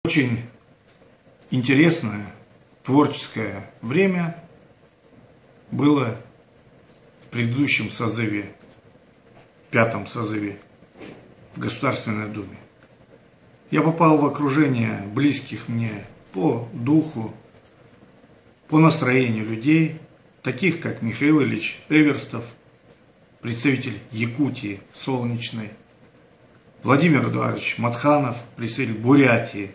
Очень интересное творческое время было в предыдущем созыве, пятом созыве в Государственной Думе. Я попал в окружение близких мне по духу, по настроению людей, таких как Михаил Ильич Эверстов, представитель Якутии солнечной, Владимир Эдуардович Матханов, представитель Бурятии,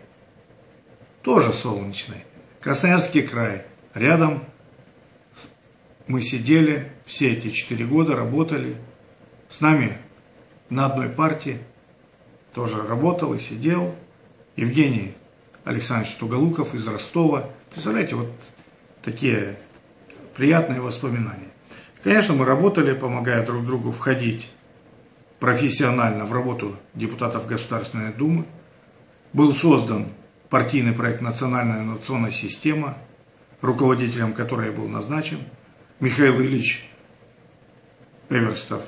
тоже солнечный, Красноярский край. Рядом мы сидели, все эти 4 года работали, с нами на одной партии тоже работал и сидел Евгений Александрович Туголуков из Ростова. Представляете, вот такие приятные воспоминания. Конечно, мы работали, помогая друг другу входить профессионально в работу депутатов Государственной Думы. Был создан партийный проект «Национальная инновационная система», руководителем которой я был назначен. Михаил Ильич Эверстов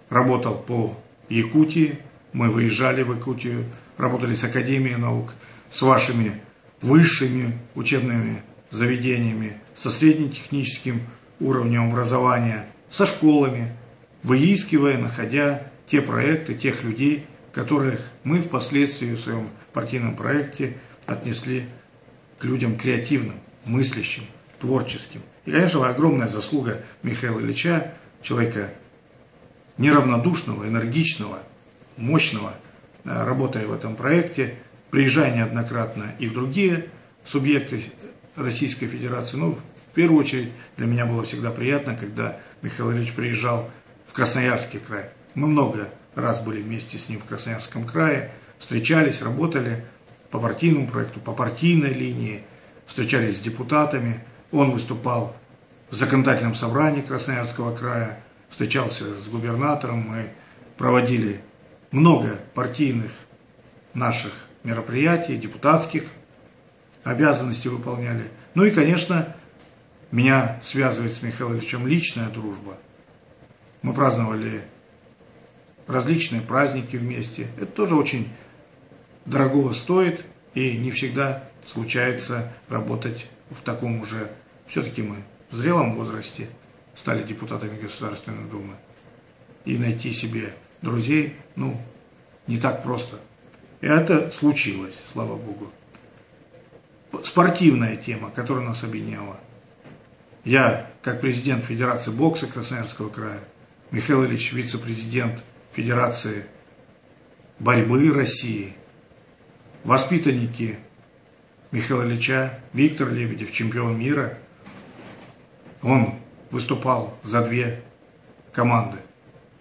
работал по Якутии, мы выезжали в Якутию, работали с Академией наук, с вашими высшими учебными заведениями, со среднетехническим уровнем образования, со школами, выискивая, находя те проекты, тех людей, которых мы впоследствии в своем партийном проекте отнесли к людям креативным, мыслящим, творческим. И, конечно, огромная заслуга Михаила Ильича, человека неравнодушного, энергичного, мощного, работая в этом проекте, приезжая неоднократно и в другие субъекты Российской Федерации. Ну, в первую очередь, для меня было всегда приятно, когда Михаил Ильич приезжал в Красноярский край. Мы много раз были вместе с ним в Красноярском крае, встречались, работали по партийному проекту, по партийной линии, встречались с депутатами. Он выступал в законодательном собрании Красноярского края, встречался с губернатором, мы проводили много партийных наших мероприятий, депутатских обязанностей выполняли. Ну и, конечно, меня связывает с Михаилом Ильичем личная дружба. Мы праздновали различные праздники вместе. Это тоже очень дорогого стоит, и не всегда случается работать в таком уже, все-таки мы в зрелом возрасте стали депутатами Государственной Думы. И найти себе друзей, ну, не так просто. И это случилось, слава Богу. Спортивная тема, которая нас объединяла. Я, как президент Федерации бокса Красноярского края, Михаил Ильич, вице-президент Федерации борьбы России, воспитанники Михаила Ильича, Виктор Лебедев, чемпион мира, он выступал за 2 команды,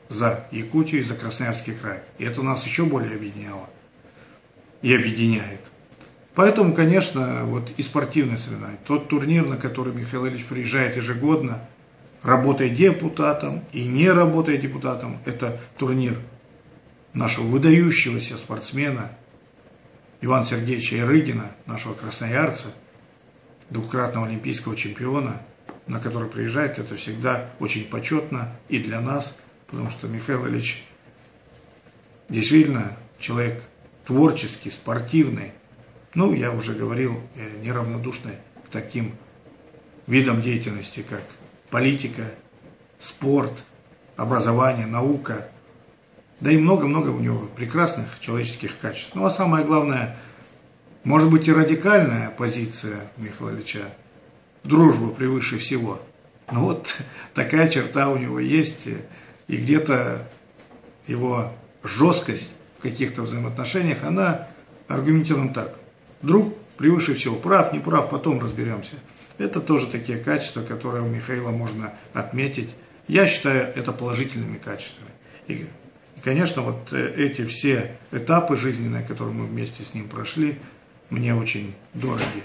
за Якутию и за Красноярский край. И это нас еще более объединяло и объединяет. Поэтому, конечно, вот и спортивная среда, тот турнир, на который Михаил Ильич приезжает ежегодно, работая депутатом и не работая депутатом, это турнир нашего выдающегося спортсмена Ивана Сергеевича Ярыгина, нашего красноярца, двукратного олимпийского чемпиона, на который приезжает, это всегда очень почетно и для нас, потому что Михаил Ильич действительно человек творческий, спортивный, ну, я уже говорил, неравнодушный к таким видам деятельности, как политика, спорт, образование, наука, да и много-много у него прекрасных человеческих качеств. Ну, а самое главное, может быть и радикальная позиция Михаила Ильича, дружба превыше всего. Но вот такая черта у него есть, и где-то его жесткость в каких-то взаимоотношениях, она аргументирована так. Друг превыше всего, прав, не прав, потом разберемся. Это тоже такие качества, которые у Михаила можно отметить. Я считаю это положительными качествами. И, конечно, вот эти все этапы жизненные, которые мы вместе с ним прошли, мне очень дороги.